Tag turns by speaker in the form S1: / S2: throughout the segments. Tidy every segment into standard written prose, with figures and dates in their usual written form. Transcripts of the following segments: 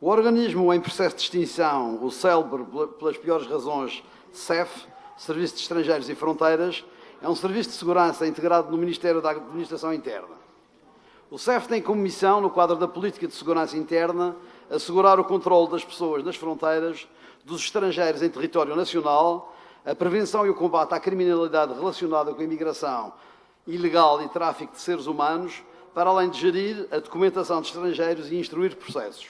S1: O organismo em processo de extinção, o célebre pelas piores razões SEF, Serviço de Estrangeiros e Fronteiras, é um serviço de segurança integrado no Ministério da Administração Interna. O SEF tem como missão, no quadro da política de segurança interna, assegurar o controle das pessoas nas fronteiras, dos estrangeiros em território nacional, a prevenção e o combate à criminalidade relacionada com a imigração ilegal e tráfico de seres humanos, para além de gerir a documentação de estrangeiros e instruir processos.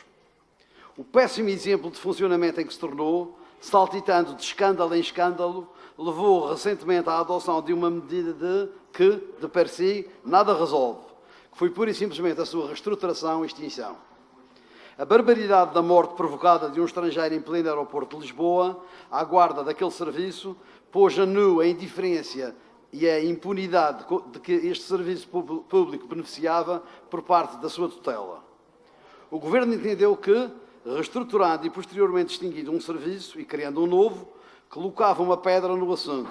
S1: O péssimo exemplo de funcionamento em que se tornou, saltitando de escândalo em escândalo, levou recentemente à adoção de uma medida que, de per si, nada resolve, que foi pura e simplesmente a sua reestruturação e extinção. A barbaridade da morte provocada de um estrangeiro em pleno aeroporto de Lisboa, à guarda daquele serviço, pôs a nu a indiferença e a impunidade de que este serviço público beneficiava por parte da sua tutela. O Governo entendeu que, reestruturando e posteriormente extinguindo um serviço e criando um novo, colocava uma pedra no assunto,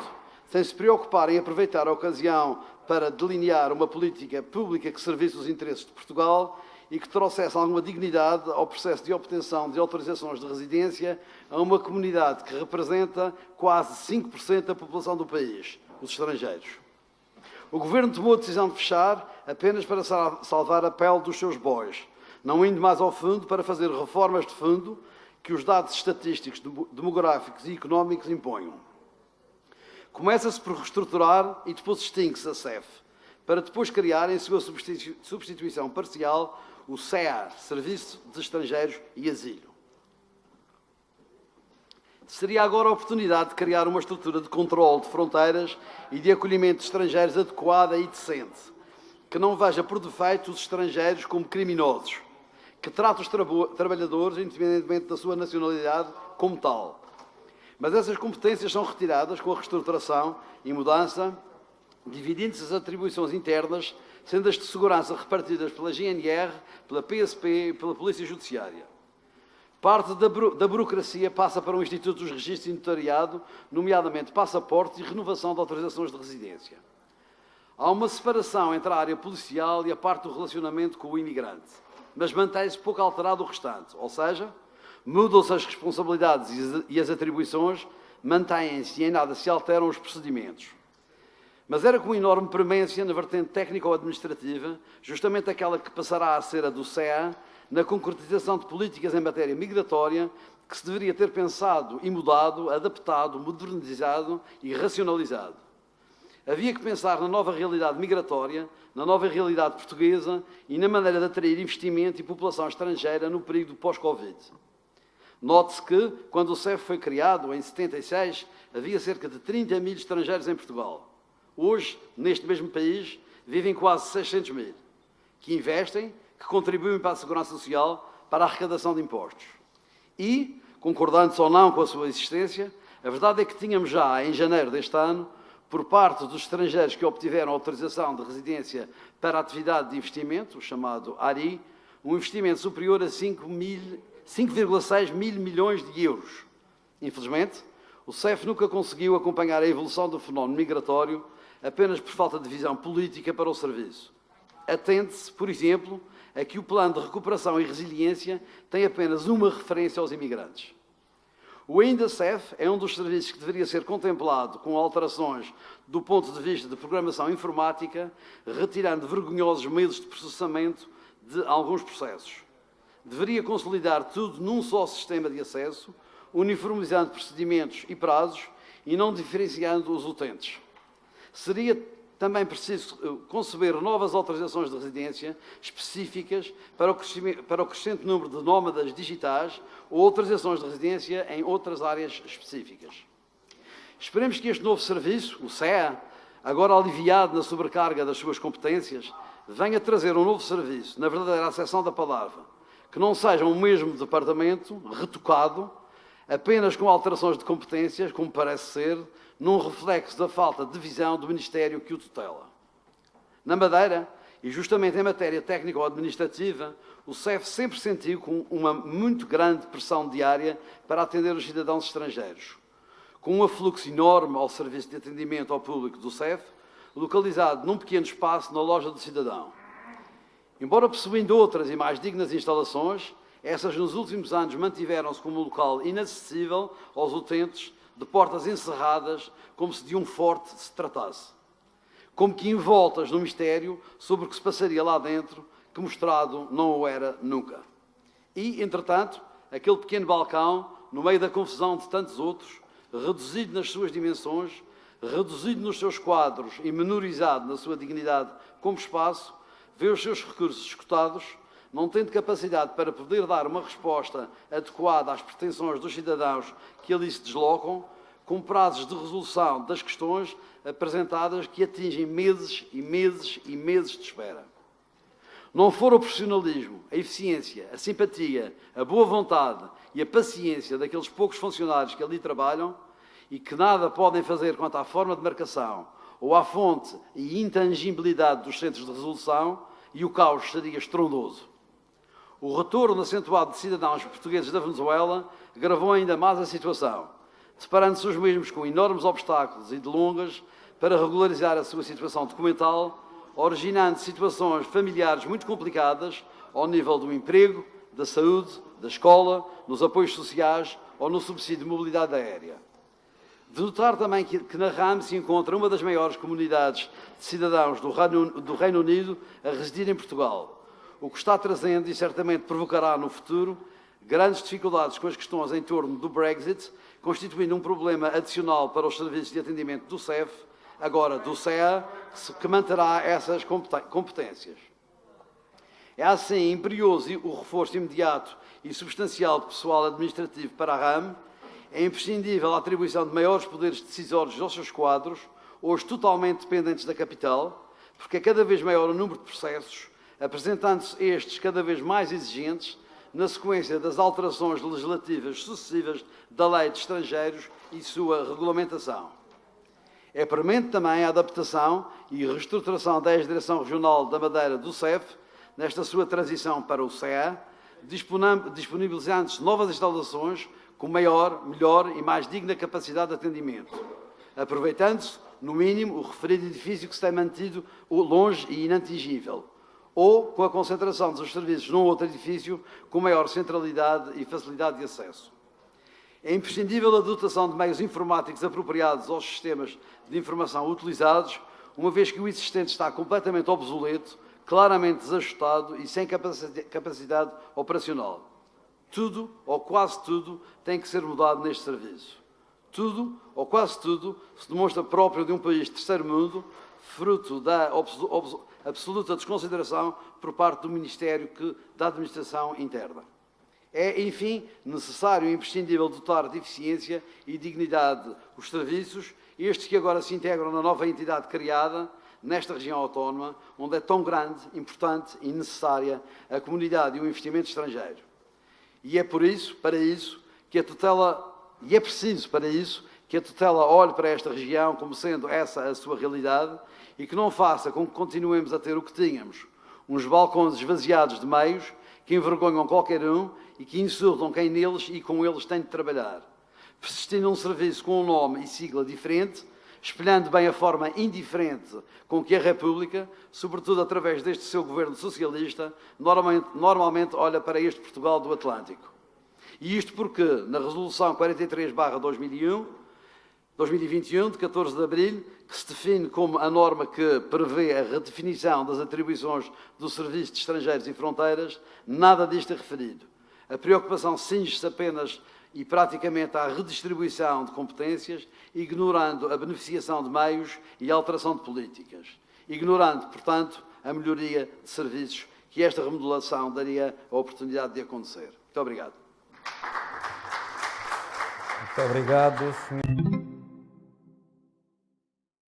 S1: sem se preocupar em aproveitar a ocasião para delinear uma política pública que servisse os interesses de Portugal e que trouxesse alguma dignidade ao processo de obtenção de autorizações de residência a uma comunidade que representa quase 5% da população do país, os estrangeiros. O Governo tomou a decisão de fechar apenas para salvar a pele dos seus bois, não indo mais ao fundo para fazer reformas de fundo que os dados estatísticos, demográficos e económicos imponham. Começa-se por reestruturar e depois extingue-se a SEF, para depois criar em sua substituição parcial o SEA, Serviço de Estrangeiros e Asilo. Seria agora a oportunidade de criar uma estrutura de controle de fronteiras e de acolhimento de estrangeiros adequada e decente, que não veja por defeito os estrangeiros como criminosos, que trate os trabalhadores, independentemente da sua nacionalidade, como tal. Mas essas competências são retiradas com a reestruturação e mudança, dividindo-se as atribuições internas, sendo as de segurança repartidas pela GNR, pela PSP e pela Polícia Judiciária. Parte da burocracia passa para o Instituto dos Registros e Notariado, nomeadamente passaportes e renovação de autorizações de residência. Há uma separação entre a área policial e a parte do relacionamento com o imigrante, mas mantém-se pouco alterado o restante, ou seja, mudam-se as responsabilidades e as atribuições, mantêm-se e em nada se alteram os procedimentos. Mas era com enorme premência na vertente técnica ou administrativa, justamente aquela que passará a ser a do SEA, na concretização de políticas em matéria migratória, que se deveria ter pensado e mudado, adaptado, modernizado e racionalizado. Havia que pensar na nova realidade migratória, na nova realidade portuguesa e na maneira de atrair investimento e população estrangeira no período pós-Covid. Note-se que, quando o SEF foi criado, em 76, havia cerca de 30 mil estrangeiros em Portugal. Hoje, neste mesmo país, vivem quase 600 mil, que investem, que contribuem para a segurança social, para a arrecadação de impostos. E, concordando ou não com a sua existência, a verdade é que tínhamos já, em janeiro deste ano, por parte dos estrangeiros que obtiveram autorização de residência para a atividade de investimento, o chamado ARI, um investimento superior a 5,6 mil milhões de euros. Infelizmente, o SEF nunca conseguiu acompanhar a evolução do fenómeno migratório apenas por falta de visão política para o serviço. Atente-se, por exemplo, a que o Plano de Recuperação e Resiliência tem apenas uma referência aos imigrantes. O ainda SEF é um dos serviços que deveria ser contemplado com alterações do ponto de vista de programação informática, retirando vergonhosos meios de processamento de alguns processos. Deveria consolidar tudo num só sistema de acesso, uniformizando procedimentos e prazos e não diferenciando os utentes. Seria também preciso conceber novas autorizações de residência específicas para o crescente número de nómadas digitais ou autorizações de residência em outras áreas específicas. Esperemos que este novo serviço, o SEA, agora aliviado na sobrecarga das suas competências, venha trazer um novo serviço, na verdadeira acessão da palavra, que não seja o mesmo departamento, retocado, apenas com alterações de competências, como parece ser, num reflexo da falta de visão do Ministério que o tutela. Na Madeira, e justamente em matéria técnica ou administrativa, o SEF sempre sentiu com uma muito grande pressão diária para atender os cidadãos estrangeiros, com um afluxo enorme ao serviço de atendimento ao público do SEF, localizado num pequeno espaço na loja do cidadão. Embora possuindo outras e mais dignas instalações, essas nos últimos anos mantiveram-se como um local inacessível aos utentes, de portas encerradas, como se de um forte se tratasse. Como que envoltas no mistério sobre o que se passaria lá dentro, que mostrado não o era nunca. E, entretanto, aquele pequeno balcão, no meio da confusão de tantos outros, reduzido nas suas dimensões, reduzido nos seus quadros e menorizado na sua dignidade como espaço, vê os seus recursos esgotados, não tendo capacidade para poder dar uma resposta adequada às pretensões dos cidadãos que ali se deslocam, com prazos de resolução das questões apresentadas que atingem meses e meses e meses de espera. Não for o profissionalismo, a eficiência, a simpatia, a boa vontade e a paciência daqueles poucos funcionários que ali trabalham e que nada podem fazer quanto à forma de marcação ou à fonte e intangibilidade dos centros de resolução, e o caos seria estrondoso. O retorno acentuado de cidadãos portugueses da Venezuela agravou ainda mais a situação, deparando-se os mesmos com enormes obstáculos e delongas para regularizar a sua situação documental, originando situações familiares muito complicadas ao nível do emprego, da saúde, da escola, nos apoios sociais ou no subsídio de mobilidade aérea. De notar também que na RAM se encontra uma das maiores comunidades de cidadãos do Reino Unido a residir em Portugal, o que está trazendo e certamente provocará no futuro grandes dificuldades com as questões em torno do Brexit, constituindo um problema adicional para os serviços de atendimento do CEF, agora do CEA, que manterá essas competências. É assim imperioso o reforço imediato e substancial de pessoal administrativo para a RAM. É imprescindível a atribuição de maiores poderes decisórios aos seus quadros, hoje totalmente dependentes da capital, porque é cada vez maior o número de processos, apresentando-se estes cada vez mais exigentes, na sequência das alterações legislativas sucessivas da Lei de Estrangeiros e sua regulamentação. É premente também a adaptação e reestruturação da ex-Direção Regional da Madeira do CEF, nesta sua transição para o CEA, disponibilizando-se novas instalações com maior, melhor e mais digna capacidade de atendimento, aproveitando-se, no mínimo, o referido edifício que se tem mantido longe e inatingível, ou com a concentração dos serviços num outro edifício com maior centralidade e facilidade de acesso. É imprescindível a dotação de meios informáticos apropriados aos sistemas de informação utilizados, uma vez que o existente está completamente obsoleto, claramente desajustado e sem capacidade operacional. Tudo, ou quase tudo, tem que ser mudado neste serviço. Tudo, ou quase tudo, se demonstra próprio de um país de terceiro mundo, fruto da absoluta desconsideração por parte do Ministério da Administração Interna. É, enfim, necessário e imprescindível dotar de eficiência e dignidade os serviços, estes que agora se integram na nova entidade criada, nesta região autónoma, onde é tão grande, importante e necessária a comunidade e o investimento estrangeiro. E é preciso para isso que a tutela olhe para esta região como sendo essa a sua realidade e que não faça com que continuemos a ter o que tínhamos, uns balcões esvaziados de meios que envergonham qualquer um e que insultam quem neles e com eles tem de trabalhar, persistindo num serviço com um nome e sigla diferente, espelhando bem a forma indiferente com que a República, sobretudo através deste seu governo socialista, normalmente olha para este Portugal do Atlântico. E isto porque, na Resolução 43/2021, de 14 de abril, que se define como a norma que prevê a redefinição das atribuições do Serviço de Estrangeiros e Fronteiras, nada disto é referido. A preocupação cinge-se apenas e praticamente à redistribuição de competências, ignorando a beneficiação de meios e a alteração de políticas. Ignorando, portanto, a melhoria de serviços que esta remodelação daria a oportunidade de acontecer. Muito obrigado.
S2: Muito obrigado, senhor.